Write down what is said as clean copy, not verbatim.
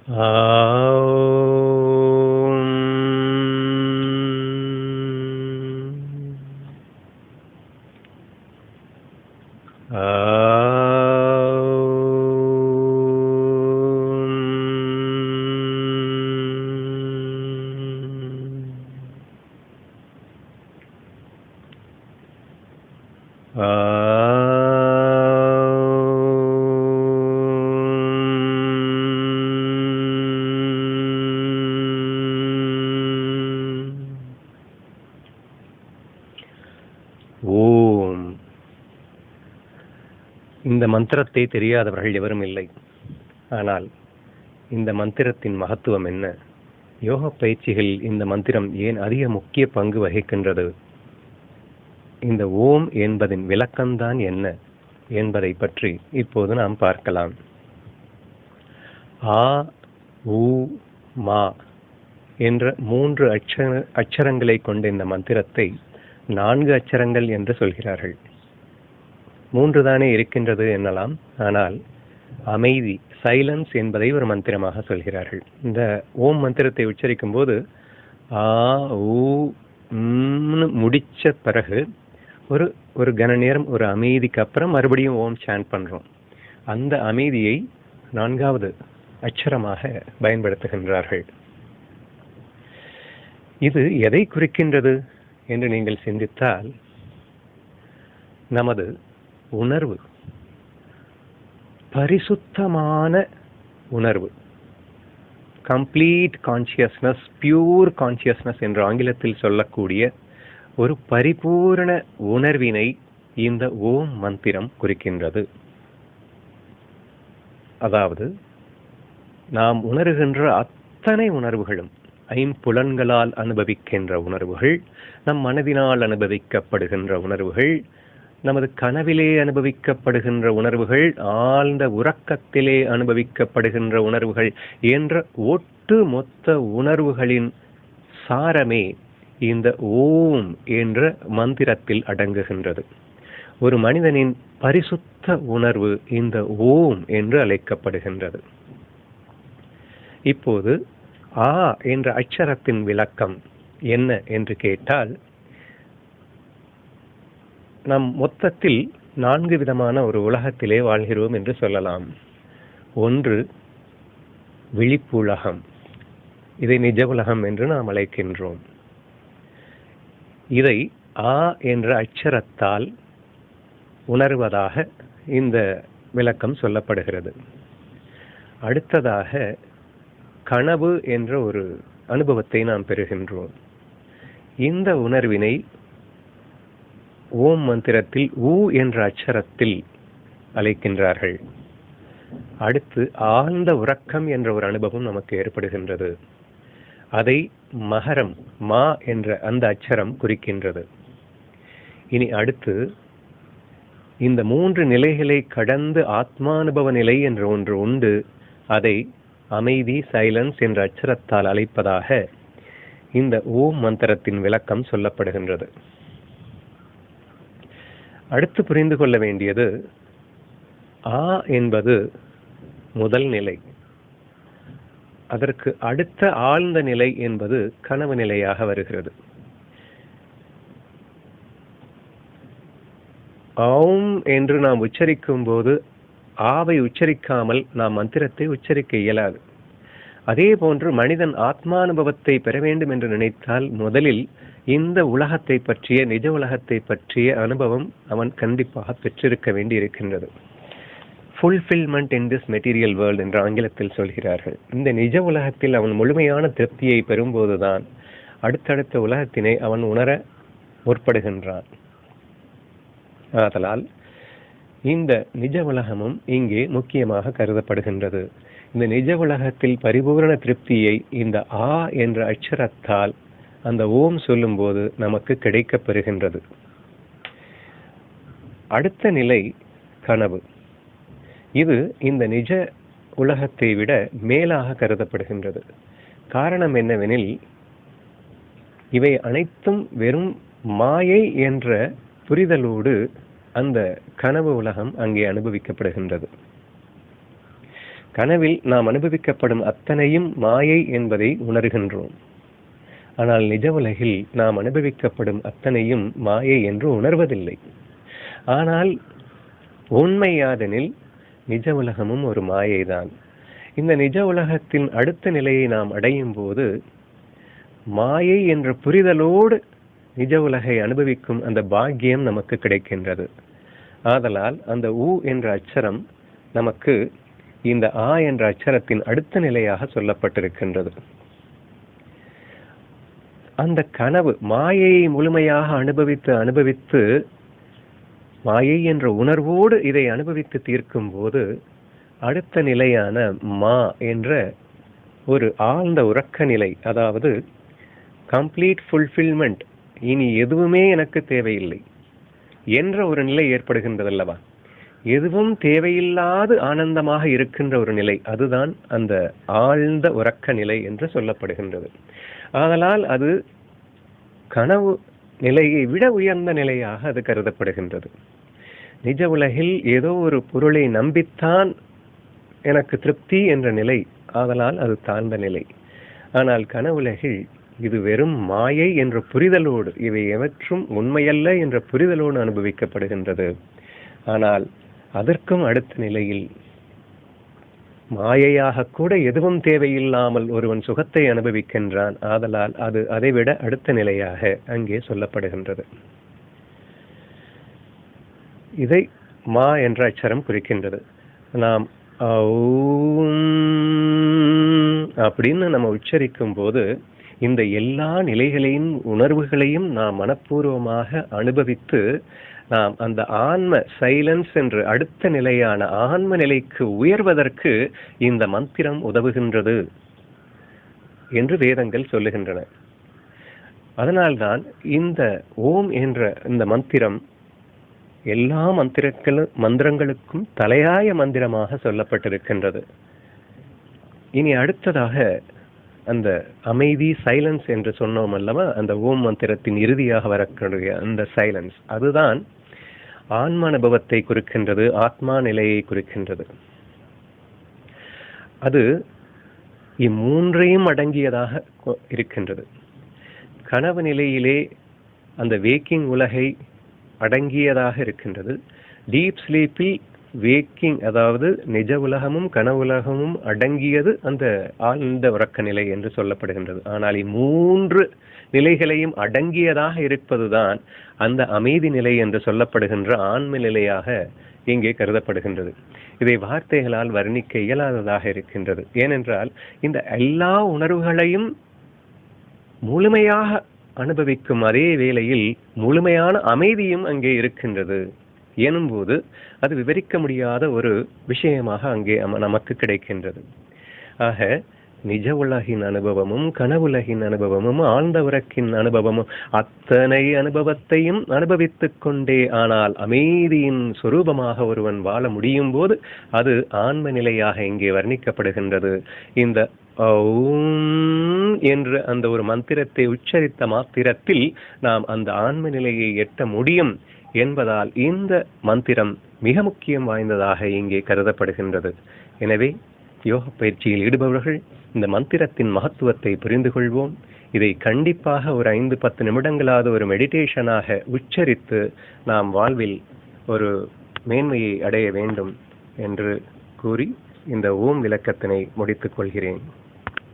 ஓம். இந்த மந்திரத்தை தெரியாதவர்கள் எவரும் இல்லை. ஆனால் இந்த மந்திரத்தின் மகத்துவம் என்ன? யோக பயிற்சிகளில் இந்த மந்திரம் ஏன் அதிக முக்கிய பங்கு வகிக்கின்றது? இந்த ஓம் என்பதின் விளக்கம்தான் என்ன என்பதை பற்றி இப்போது நாம் பார்க்கலாம். ஆ, உ, மா என்ற 3 அட்சரங்களை கொண்ட இந்த மந்திரத்தை 4 அட்சரங்கள் என்று சொல்கிறார்கள். 3 தானே இருக்கின்றது என்னலாம். ஆனால் அமைதி, சைலன்ஸ் என்பதை ஒரு மந்திரமாக சொல்கிறார்கள். இந்த ஓம் மந்திரத்தை உச்சரிக்கும் போது ஆ, ஊ, முடிச்ச பிறகு ஒரு கன நேரம் ஒரு அமைதிக்கு அப்புறம் மறுபடியும் ஓம் சாண்ட் பண்றோம். அந்த அமைதியை 4வது அட்சரமாக பயன்படுத்துகின்றார்கள். இது எதை குறிக்கின்றது என்று நீங்கள் சிந்தித்தால், நமது உணர்வு, பரிசுத்தமான உணர்வு, கம்ப்ளீட் கான்சியஸ்னஸ், பியூர் கான்சியஸ்னஸ் என்று ஆங்கிலத்தில் சொல்லக்கூடிய ஒரு பரிபூரண உணர்வினை இந்த ஓம் மந்திரம் குறிக்கின்றது. அதாவது நாம் உணர்கின்ற அத்தனை உணர்வுகளும், ஐம்புலன்களால் அனுபவிக்கின்ற உணர்வுகள், நம் மனதினால் அனுபவிக்கப்படுகின்ற உணர்வுகள், நமது கனவிலே அனுபவிக்கப்படுகின்ற உணர்வுகள், ஆழ்ந்த உறக்கத்திலே அனுபவிக்கப்படுகின்ற உணர்வுகள் என்ற ஒட்டு மொத்த உணர்வுகளின் சாரமே இந்த ஓம் என்ற மந்திரத்தில் அடங்குகின்றது. ஒரு மனிதனின் பரிசுத்த உணர்வு இந்த ஓம் என்று அழைக்கப்படுகின்றது. இப்போது ஆ என்ற அட்சரத்தின் விளக்கம் என்ன என்று கேட்டால், நம் மொத்தத்தில் 4 விதமான ஒரு உலகத்திலே வாழ்கிறோம் என்று சொல்லலாம். ஒன்று விழிப்பு உலகம். இதை நிஜ உலகம் என்று நாம் அழைக்கின்றோம். இதை ஆ என்ற அட்சரத்தால் உணர்வதாக இந்த விளக்கம் சொல்லப்படுகிறது. அடுத்ததாக கனவு என்ற ஒரு அனுபவத்தை நாம் பெறுகின்றோம். இந்த உணர்வினை ஓம் மந்திரத்தில் ஊ என்ற அட்சரத்தில் அழைக்கின்றார்கள். அடுத்து ஆழ்ந்த உறக்கம் என்ற ஒரு அனுபவம் நமக்கு ஏற்படுகின்றது. அதை மகரம், மா என்ற அந்த அட்சரம் குறிக்கின்றது. இனி அடுத்து இந்த 3 நிலைகளை கடந்து ஆத்மானுபவ நிலை என்ற ஒன்று உண்டு. அதை அமைதி, சைலன்ஸ் என்ற அட்சரத்தால் அழைப்பதாக இந்த ஓம் மந்திரத்தின் விளக்கம் சொல்லப்படுகின்றது. அடுத்து புரிந்து கொள்ள வேண்டியது, ஆ என்பது முதல் நிலை. அதற்கு அடுத்த ஆழ்ந்த நிலை என்பது கனவு நிலையாக வருகிறது. ஓம் என்று நாம் உச்சரிக்கும் போது ஆவை உச்சரிக்காமல் நாம் மந்திரத்தை உச்சரிக்க இயலாது. அதே போன்று மனிதன் ஆத்மானுபவத்தை பெற வேண்டும் என்று நினைத்தால் முதலில் இந்த உலகத்தை பற்றிய, நிஜ உலகத்தை பற்றிய அனுபவம் அவன் கண்டிப்பாக பெற்றிருக்க வேண்டி இருக்கின்றது. Fulfilment in this material world என்று ஆங்கிலத்தில் சொல்கிறார்கள். இந்த நிஜ உலகத்தில் அவன் முழுமையான திருப்தியை பெறும்போதுதான் அடுத்தடுத்த உலகத்தினை அவன் உணர முற்படுகின்றான். ஆதலால் இந்த நிஜ உலகமும் இங்கே முக்கியமாக கருதப்படுகின்றது. இந்த நிஜ உலகத்தில் பரிபூரண திருப்தியை இந்த ஆ என்ற அட்சரத்தால் அந்த ஓம் சொல்லும் போது நமக்கு கிடைக்கப் பெறுகின்றது. அடுத்த நிலை கனவு. இது இந்த நிஜ உலகத்தை விட மேலாக கருதப்படுகின்றது. காரணம் என்னவெனில், இவை அனைத்தும் வெறும் மாயை என்ற புரிதலோடு அந்த கனவு உலகம் அங்கே அனுபவிக்கப்படுகின்றது. கனவில் நாம் அனுபவிக்கப்படும் அத்தனையும் மாயை என்பதை உணர்கின்றோம். ஆனால் நிஜ உலகில் நாம் அனுபவிக்கப்படும் அத்தனையும் மாயை என்று உணர்வதில்லை. ஆனால் உண்மையாதெனில் நிஜ உலகமும் ஒரு மாயைதான். இந்த நிஜ உலகத்தின் அடுத்த நிலையை நாம் அடையும் போது மாயை என்ற புரிதலோடு நிஜ உலகை அனுபவிக்கும் அந்த பாக்கியம் நமக்கு கிடைக்கின்றது. ஆதலால் அந்த உ என்ற அச்சரம் நமக்கு இந்த ஆ என்ற அச்சரத்தின் அடுத்த நிலையாக சொல்லப்பட்டிருக்கின்றது. அந்த கனவு மாயையை முழுமையாக அனுபவித்து மாயை என்ற உணர்வோடு இதை அனுபவித்து தீர்க்கும் போது அடுத்த நிலையான மா என்ற ஒரு ஆழ்ந்த உறக்க நிலை, அதாவது கம்ப்ளீட் ஃபுல்ஃபில்மெண்ட், இனி எதுவுமே எனக்கு தேவையில்லை என்ற ஒரு நிலை ஏற்படுகின்றதல்லவா. எதுவும் தேவையில்லாது ஆனந்தமாக இருக்கின்ற ஒரு நிலை, அதுதான் அந்த ஆழ்ந்த உறக்க நிலை என்று சொல்லப்படுகின்றது. ஆதலால் அது கனவு நிலையை விட உயர்ந்த நிலையாக அது கருதப்படுகின்றது. நிஜ உலகில் ஏதோ ஒரு பொருளை நம்பித்தான் எனக்கு திருப்தி என்ற நிலை, ஆதலால் அது தாழ்ந்த நிலை. ஆனால் கனவுலகில் இது வெறும் மாயை என்ற புரிதலோடு, இவை எவற்றும் உண்மையல்ல என்ற புரிதலோடு அனுபவிக்கப்படுகின்றது. ஆனால் அதற்கும் அடுத்த நிலையில் மாயையாக கூட எதுவும் தேவையில்லாமல் ஒருவன் சுகத்தை அனுபவிக்கின்றான். ஆதலால் அது அதைவிட அடுத்த நிலையாக அங்கே சொல்லப்படுகின்றது. இதை மா என்ற அச்சரம் குறிக்கின்றது. நாம் அப்படின்னு நம்ம உச்சரிக்கும் போது இந்த எல்லா நிலைகளையும் உணர்வுகளையும் நாம் மனப்பூர்வமாக அனுபவித்து நாம் அந்த ஆன்ம சைலன்ஸ் என்று அடுத்த நிலையான ஆன்ம நிலைக்கு உயர்வதற்கு இந்த மந்திரம் உதவுகின்றது என்று வேதங்கள் சொல்லுகின்றன. அதனால்தான் இந்த ஓம் என்ற இந்த மந்திரம் எல்லா மந்திரங்களுக்கும் தலையாய மந்திரமாக சொல்லப்பட்டிருக்கின்றது. இனி அடுத்ததாக அந்த அமைதி, சைலன்ஸ் என்று சொன்னோம் அல்லவா, அந்த ஓம் மந்திரத்தின் இறுதியாக வரக்கூடிய அந்த சைலன்ஸ், அதுதான் ஆன்ம அனுபவத்தை குறிக்கின்றது, ஆத்மா நிலையை குறிக்கின்றது. அது இம்மூன்றையும் அடங்கியதாக இருக்கின்றது. கனவு நிலையிலே அந்த வேக்கிங் உலகை அடங்கியதாக இருக்கின்றது. டீப் ஸ்லீப்பில் வேக்கிங், அதாவது நிஜ உலகமும் கனவுலகமும் அடங்கியது அந்த ஆழ்ந்த உறக்க நிலை என்று சொல்லப்படுகின்றது. ஆனால் இம்மூன்று நிலைகளையும் அடங்கியதாக இருப்பதுதான் அந்த அமைதி நிலை என்று சொல்லப்படுகின்ற ஆன்ம நிலையாக இங்கே கருதப்படுகின்றது. இதை வார்த்தைகளால் வர்ணிக்க இயலாததாக இருக்கின்றது. ஏனென்றால் இந்த எல்லா உணர்வுகளையும் முழுமையாக அனுபவிக்கும் அதே வேளையில் முழுமையான அமைதியும் அங்கே இருக்கின்றது எனும்போது அது விவரிக்க முடியாத ஒரு விஷயமாக அங்கே நமக்கு கிடைக்கின்றது. ஆக நிஜ உலகின் அனுபவமும் கனவுலகின் அனுபவமும் ஆழ்ந்த உறக்கின் அனுபவமும் அத்தனை அனுபவத்தையும் அனுபவித்துக் கொண்டே ஆனால் அமைதியின் சொரூபமாக ஒருவன் வாழ முடியும் போது அது ஆன்ம நிலையாக இங்கே வர்ணிக்கப்படுகின்றது. இந்த ஓம் என்ற அந்த ஒரு மந்திரத்தை உச்சரித்த மாத்திரத்தில் நாம் அந்த ஆன்ம நிலையை எட்ட முடியும் என்பதால் இந்த மந்திரம் மிக முக்கியம் வாய்ந்ததாக இங்கே கருதப்படுகின்றது. எனவே யோக பயிற்சியில் ஈடுபவர்கள் இந்த மந்திரத்தின் மகத்துவத்தை புரிந்து கொள்வோம். இதை கண்டிப்பாக ஒரு 5-10 நிமிடங்களாவது ஒரு மெடிடேஷனாக உச்சரித்து நாம் வாழ்வில் ஒரு மேன்மையை அடைய வேண்டும் என்று கூறி இந்த ஓம் விளக்கத்தினை முடித்துக் கொள்கிறேன்.